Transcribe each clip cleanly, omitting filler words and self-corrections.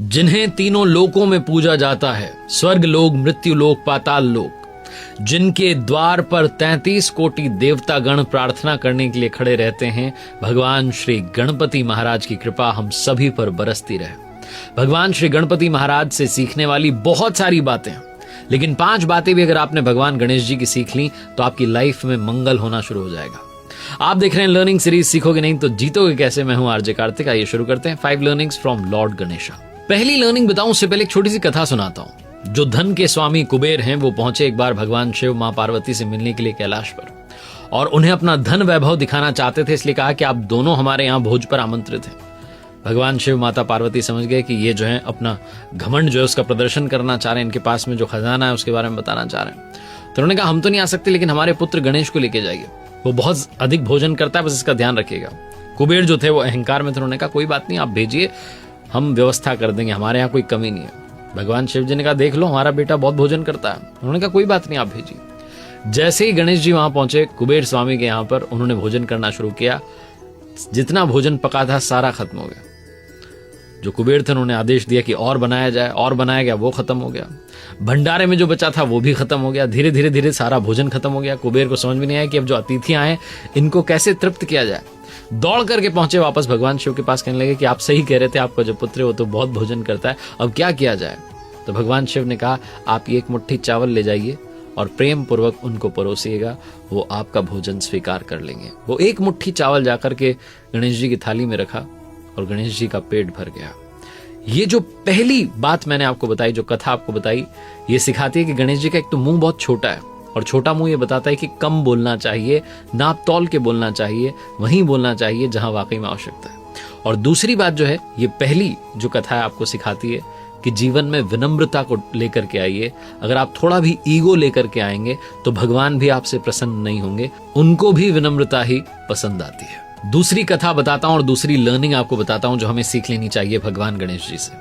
जिन्हें तीनों लोकों में पूजा जाता है, स्वर्ग लोक, मृत्यु लोक, पाताल लोक, जिनके द्वार पर 33 कोटि देवतागण प्रार्थना करने के लिए खड़े रहते हैं, भगवान श्री गणपति महाराज की कृपा हम सभी पर बरसती रहे। भगवान श्री गणपति महाराज से सीखने वाली बहुत सारी बातें, लेकिन 5 बातें भी अगर आपने भगवान गणेश जी की सीख ली तो आपकी लाइफ में मंगल होना शुरू हो जाएगा। आप देख रहे हैं लर्निंग सीरीज सीखोगे नहीं तो जीतोगे कैसे। मैं हूं आरजे कार्तिक। आइए शुरू करते हैं 5 लर्निंग्स फ्रॉम लॉर्ड गणेशा। पहली लर्निंग बताऊं उससे पहले एक छोटी सी कथा सुनाता हूं। जो धन के स्वामी कुबेर हैं वो पहुंचे एक बार भगवान शिव मां पार्वती से मिलने के लिए कैलाश पर, और उन्हें अपना धन वैभव दिखाना चाहते थे, इसलिए कहा कि आप दोनों हमारे यहाँ भोज पर आमंत्रित हैं। भगवान शिव माता पार्वती समझ गए कि ये जो है अपना घमंड जो है उसका प्रदर्शन करना चाह रहे हैं, इनके पास में जो खजाना है उसके बारे में बताना चाह रहे हैं। तो उन्होंने कहा हम तो नहीं आ सकते, लेकिन हमारे पुत्र गणेश को लेके जाइए, वो बहुत अधिक भोजन करता है, बस इसका ध्यान रखिएगा। कुबेर जो थे वो अहंकार में थे, उन्होंने कहा कोई बात नहीं, आप भेजिए, हम व्यवस्था कर देंगे, हमारे यहाँ कोई कमी नहीं है। भगवान शिव जी ने कहा देख लो हमारा बेटा बहुत भोजन करता है। उन्होंने कहा कोई बात नहीं, आप भेजिए। जैसे ही गणेश जी वहां पहुंचे कुबेर स्वामी के यहाँ पर, उन्होंने भोजन करना शुरू किया। जितना भोजन पका था सारा खत्म हो गया। जो कुबेर थे उन्होंने आदेश दिया कि और बनाया जाए, और बनाया गया, वो खत्म हो गया। भंडारे में जो बचा था वो भी खत्म हो गया। धीरे धीरे धीरे सारा भोजन खत्म हो गया। कुबेर को समझ में नहीं आया कि अब जो अतिथि आए इनको कैसे तृप्त किया जाए। दौड़ करके पहुंचे वापस भगवान शिव के पास, कहने लगे कि आप सही कह रहे थे, आपका जो पुत्र है वो तो बहुत भोजन करता है, अब क्या किया जाए। तो भगवान शिव ने कहा आप एक मुट्ठी चावल ले जाइए और प्रेम पूर्वक उनको परोसिएगा, वो आपका भोजन स्वीकार कर लेंगे। वो एक मुट्ठी चावल जाकर के गणेश जी की थाली में रखा और गणेश जी का पेट भर गया। ये जो पहली बात मैंने आपको बताई, जो कथा आपको बताई, ये सिखाती है कि गणेश जी का एक तो मुंह बहुत छोटा है, और छोटा मुंह ये बताता है कि कम बोलना चाहिए, नाप तौल के बोलना चाहिए, वहीं बोलना चाहिए जहां वाकई में आवश्यकता है। और दूसरी बात जो है, ये पहली जो कथा है आपको सिखाती है कि जीवन में विनम्रता को लेकर के आइए। अगर आप थोड़ा भी ईगो लेकर के आएंगे तो भगवान भी आपसे प्रसन्न नहीं होंगे, उनको भी विनम्रता ही पसंद आती है। दूसरी कथा बताता हूं और दूसरी लर्निंग आपको बताता हूं जो हमें सीख लेनी चाहिए भगवान गणेश जी से।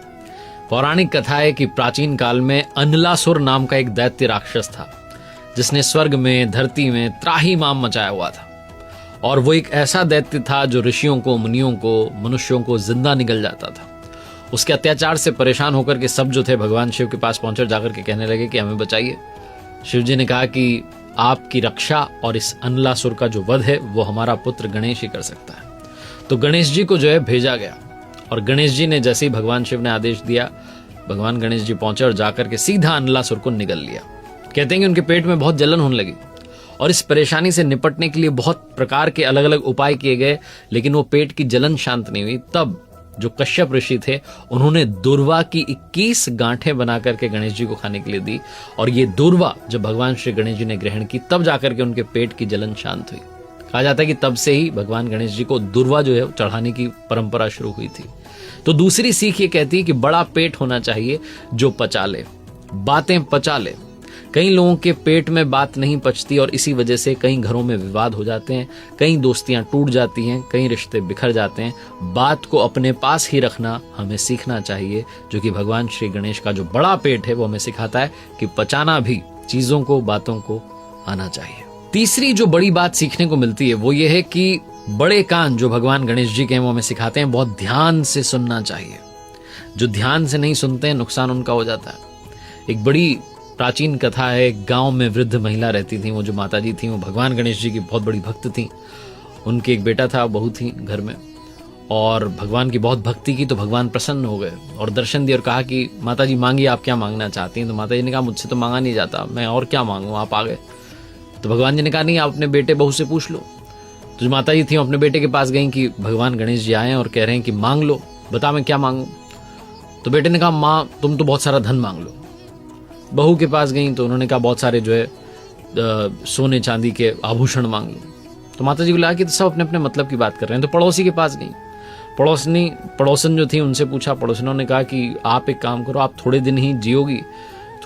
पौराणिक कथा है कि प्राचीन काल में अनलासुर नाम का एक दैत्य राक्षस था, जिसने स्वर्ग में, धरती में त्राहिमाम मचाया हुआ था। और वो एक ऐसा दैत्य था जो ऋषियों को, मुनियों को, मनुष्यों को जिंदा निगल जाता था। उसके अत्याचार से परेशान होकर के सब जो थे भगवान शिव के पास पहुंचे, जाकर के कहने लगे कि हमें बचाइए। शिव जी ने कहा कि आपकी रक्षा और इस अनलासुर का जो वध है वो हमारा पुत्र गणेश ही कर सकता है। तो गणेश जी को जो है भेजा गया, और गणेश जी ने जैसे ही भगवान शिव ने आदेश दिया, भगवान गणेश जी पहुंचे और जाकर के सीधा अनलासुर को निगल लिया। कहते हैं कि उनके पेट में बहुत जलन होने लगी, और इस परेशानी से निपटने के लिए बहुत प्रकार के अलग अलग उपाय किए गए, लेकिन वो पेट की जलन शांत नहीं हुई। तब जो कश्यप ऋषि थे उन्होंने दूर्वा की 21 गांठें बना करके गणेश जी को खाने के लिए दी, और ये दूर्वा जब भगवान श्री गणेश जी ने ग्रहण की तब जाकर के उनके पेट की जलन शांत हुई। कहा जाता है कि तब से ही भगवान गणेश जी को दूर्वा जो है चढ़ाने की परंपरा शुरू हुई थी। तो दूसरी सीख ये कहती है कि बड़ा पेट होना चाहिए जो पचा ले, बातें पचा ले। कई लोगों के पेट में बात नहीं पचती, और इसी वजह से कई घरों में विवाद हो जाते हैं, कई दोस्तियां टूट जाती हैं, कई रिश्ते बिखर जाते हैं। बात को अपने पास ही रखना हमें सीखना चाहिए, जो कि भगवान श्री गणेश का जो बड़ा पेट है वो हमें सिखाता है कि पचाना भी चीजों को, बातों को आना चाहिए। तीसरी जो बड़ी बात सीखने को मिलती है वो ये है कि बड़े कान जो भगवान गणेश जी के हैं वो हमें सिखाते हैं बहुत ध्यान से सुनना चाहिए। जो ध्यान से नहीं सुनते हैं नुकसान उनका हो जाता है। एक बड़ी प्राचीन कथा है, एक गांव में वृद्ध महिला रहती थी। वो जो माता जी थी वो भगवान गणेश जी की बहुत बड़ी भक्त थी। उनके एक बेटा था, बहू थी घर में, और भगवान की बहुत भक्ति की, तो भगवान प्रसन्न हो गए और दर्शन दिए और कहा कि माता जी मांगिए, आप क्या मांगना चाहती हैं। तो माता जी ने कहा मुझसे तो मांगा नहीं जाता, मैं और क्या मांगू, आप आ गए। तो भगवान जी ने कहा नहीं, आप अपने बेटे बहू से पूछ लो। तो जो माता जी थी अपने बेटे के पास गई कि भगवान गणेश जी आए और कह रहे हैं कि मांग लो, बता मैं क्या मांगू। तो बेटे ने कहा माँ तुम तो बहुत सारा धन मांग लो। बहू के पास गई तो उन्होंने कहा बहुत सारे जो है सोने चांदी के आभूषण मांग लो। तो माता जी को लगा कि तो सब अपने अपने मतलब की बात कर रहे हैं। तो पड़ोसी के पास गई, पड़ोसन जो थी उनसे पूछा। पड़ोसनों ने कहा कि आप एक काम करो, आप थोड़े दिन ही जियोगी,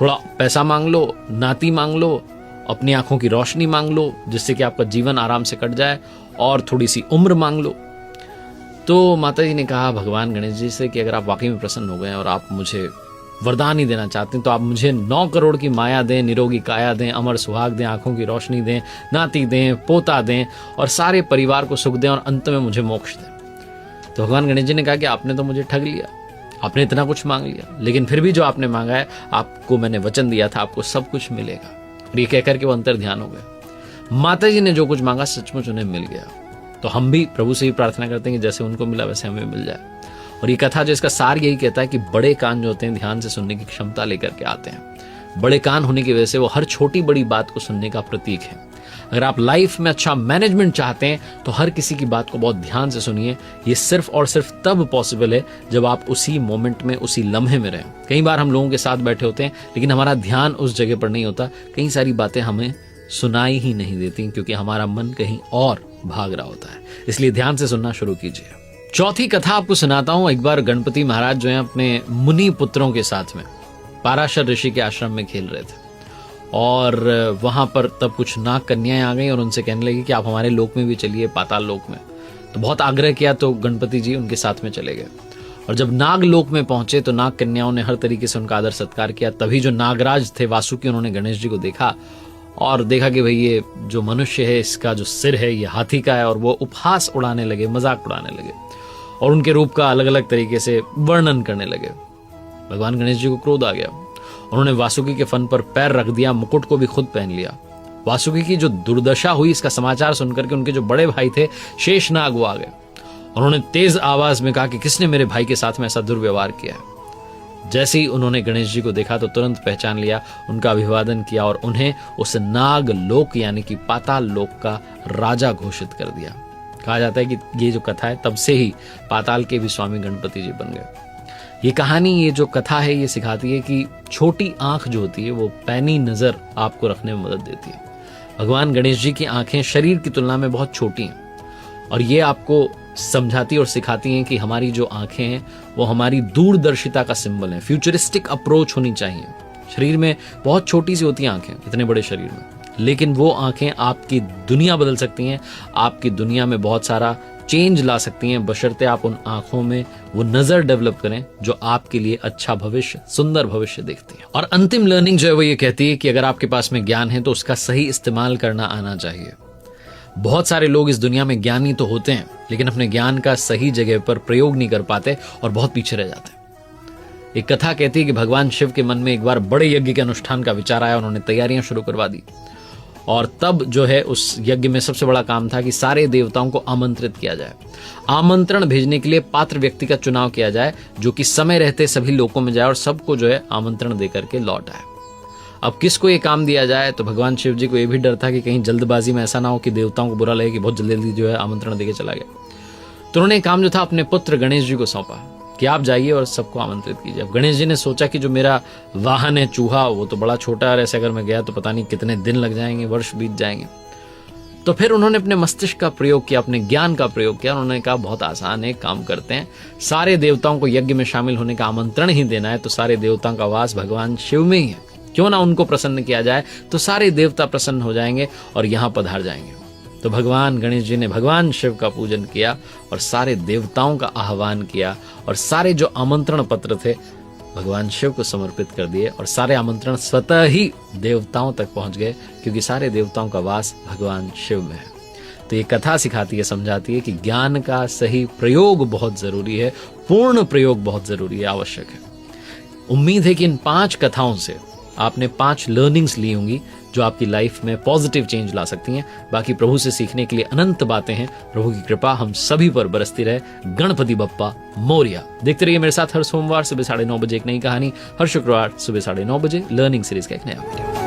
थोड़ा पैसा मांग लो, नाती मांग लो, अपनी आंखों की रोशनी मांग लो, जिससे कि आपका जीवन आराम से कट जाए, और थोड़ी सी उम्र मांग लो। तो माता जी ने कहा भगवान गणेश जी से कि अगर आप वाकई में प्रसन्न हो गए और आप मुझे वरदान ही देना चाहते हैं तो आप मुझे 9 करोड़ की माया दें, निरोगी काया दें, अमर सुहाग दें, आंखों की रोशनी दें, नाती दें, पोता दें, और सारे परिवार को सुख दें, और अंत में मुझे मोक्ष दें। तो भगवान गणेश जी ने कहा कि आपने तो मुझे ठग लिया, आपने इतना कुछ मांग लिया, लेकिन फिर भी जो आपने मांगा है, आपको मैंने वचन दिया था आपको सब कुछ मिलेगा। और ये कहकर के वो अंतर ध्यान हो गए। माता जी ने जो कुछ मांगा सचमुच उन्हें मिल गया। तो हम भी प्रभु से ही प्रार्थना करते हैं कि जैसे उनको मिला वैसे हमें मिल जाए। और ये कथा जो इसका सार यही कहता है कि बड़े कान जो होते हैं ध्यान से सुनने की क्षमता लेकर के आते हैं। बड़े कान होने की वजह से वो हर छोटी बड़ी बात को सुनने का प्रतीक है। अगर आप लाइफ में अच्छा मैनेजमेंट चाहते हैं तो हर किसी की बात को बहुत ध्यान से सुनिए। ये सिर्फ और सिर्फ तब पॉसिबल है जब आप उसी मोमेंट में, उसी लम्हे में रहें। कई बार हम लोगों के साथ बैठे होते हैं लेकिन हमारा ध्यान उस जगह पर नहीं होता। कई सारी बातें हमें सुनाई ही नहीं देती क्योंकि हमारा मन कहीं और भाग रहा होता है। इसलिए ध्यान से सुनना शुरू कीजिए। चौथी कथा आपको सुनाता हूं। एक बार गणपति महाराज जो है अपने मुनि पुत्रों के साथ में पाराशर ऋषि के आश्रम में खेल रहे थे और वहां पर तब कुछ नाग कन्याएं आ गई और उनसे कहने लगी कि आप हमारे लोक में भी चलिए, पाताल लोक में। तो बहुत आग्रह किया तो गणपति जी उनके साथ में चले गए। और जब नाग लोक में पहुंचे तो नाग कन्याओं ने हर तरीके से उनका आदर सत्कार किया। तभी जो नागराज थे वासुकी, उन्होंने गणेश जी को देखा और देखा कि भाई ये जो मनुष्य है इसका जो सिर है ये हाथी का है। और वो उपहास उड़ाने लगे, मजाक उड़ाने लगे और उनके रूप का अलग अलग तरीके से वर्णन करने लगे। भगवान गणेश जी को क्रोध आ गया। उन्होंने वासुकी के फन पर पैर रख दिया, मुकुट को भी खुद पहन लिया। वासुकी की जो दुर्दशा हुई इसका समाचार सुनकर के उनके जो बड़े भाई थे शेषनाग वो आ गए। उन्होंने तेज आवाज में कहा कि किसने मेरे भाई के साथ में ऐसा दुर्व्यवहार किया है। जैसे ही उन्होंने गणेश जी को देखा तो तुरंत पहचान लिया, उनका अभिवादन किया और उन्हें उस नाग लोक यानी कि पाताल लोक का राजा घोषित कर दिया। कहा जाता है कि ये जो कथा है तब से ही पाताल के भी स्वामी गणपति जी बन गए। ये कहानी, ये जो कथा है ये सिखाती है कि छोटी आंख जो होती है वो पैनी नजर आपको रखने में मदद देती है। भगवान गणेश जी की आंखें शरीर की तुलना में बहुत छोटी हैं और ये आपको समझाती और सिखाती हैं कि हमारी जो आंखें हैं वो हमारी दूरदर्शिता का सिंबल है। फ्यूचरिस्टिक अप्रोच होनी चाहिए। शरीर में बहुत छोटी सी होती हैं आंखें इतने बड़े शरीर में, लेकिन वो आंखें आपकी दुनिया बदल सकती हैं, आपकी दुनिया में बहुत सारा चेंज ला सकती हैं, बशर्ते आप उन आंखों में वो नजर डेवलप करें जो आपके लिए अच्छा भविष्य, सुंदर भविष्य देखती है। और अंतिम लर्निंग जो है वो ये कहती है कि अगर आपके पास में ज्ञान है तो उसका सही इस्तेमाल करना आना चाहिए। बहुत सारे लोग इस दुनिया में ज्ञानी तो होते हैं लेकिन अपने ज्ञान का सही जगह पर प्रयोग नहीं कर पाते और बहुत पीछे रह जाते हैं। एक कथा कहती है कि भगवान शिव के मन में एक बार बड़े यज्ञ के अनुष्ठान का विचार आया। उन्होंने तैयारियां शुरू करवा दी और तब जो है उस यज्ञ में सबसे बड़ा काम था कि सारे देवताओं को आमंत्रित किया जाए। आमंत्रण भेजने के लिए पात्र व्यक्ति का चुनाव किया जाए जो कि समय रहते सभी लोकों में जाए और सबको जो है आमंत्रण देकर के लौट आए। अब किसको ये काम दिया जाए? तो भगवान शिव जी को ये भी डर था कि कहीं जल्दबाजी में ऐसा ना हो कि देवताओं को बुरा लगे कि बहुत जल्दी जल्दी जो है आमंत्रण देके चला गया। तो उन्होंने काम जो था अपने पुत्र गणेश जी को सौंपा कि आप जाइए और सबको आमंत्रित कीजिए। अब गणेश जी ने सोचा कि जो मेरा वाहन है चूहा वो तो बड़ा छोटा है, ऐसे अगर मैं गया तो पता नहीं कितने दिन लग जाएंगे, वर्ष बीत जाएंगे। तो फिर उन्होंने अपने मस्तिष्क का प्रयोग किया, अपने ज्ञान का प्रयोग किया। उन्होंने कहा बहुत आसान है, काम करते हैं, सारे देवताओं को यज्ञ में शामिल होने का आमंत्रण ही देना है। तो सारे देवताओं का वास भगवान शिव में ही है, क्यों ना उनको प्रसन्न किया जाए। तो सारे देवता प्रसन्न हो जाएंगे और यहाँ पधार जाएंगे। तो भगवान गणेश जी ने भगवान शिव का पूजन किया और सारे देवताओं का आह्वान किया और सारे जो आमंत्रण पत्र थे भगवान शिव को समर्पित कर दिए और सारे आमंत्रण स्वतः ही देवताओं तक पहुंच गए क्योंकि सारे देवताओं का वास भगवान शिव में है। तो ये कथा सिखाती है, समझाती है कि ज्ञान का सही प्रयोग बहुत जरूरी है, पूर्ण प्रयोग बहुत जरूरी है, आवश्यक है। उम्मीद है कि इन 5 कथाओं से आपने 5 लर्निंग्स ली होंगी जो आपकी लाइफ में पॉजिटिव चेंज ला सकती हैं। बाकी प्रभु से सीखने के लिए अनंत बातें हैं। प्रभु की कृपा हम सभी पर बरसती रहे। गणपति बप्पा मोरिया। देखते रहिए मेरे साथ हर सोमवार सुबह 9:30 बजे एक नई कहानी, हर शुक्रवार सुबह 9:30 बजे लर्निंग सीरीज का एक नया वीडियो।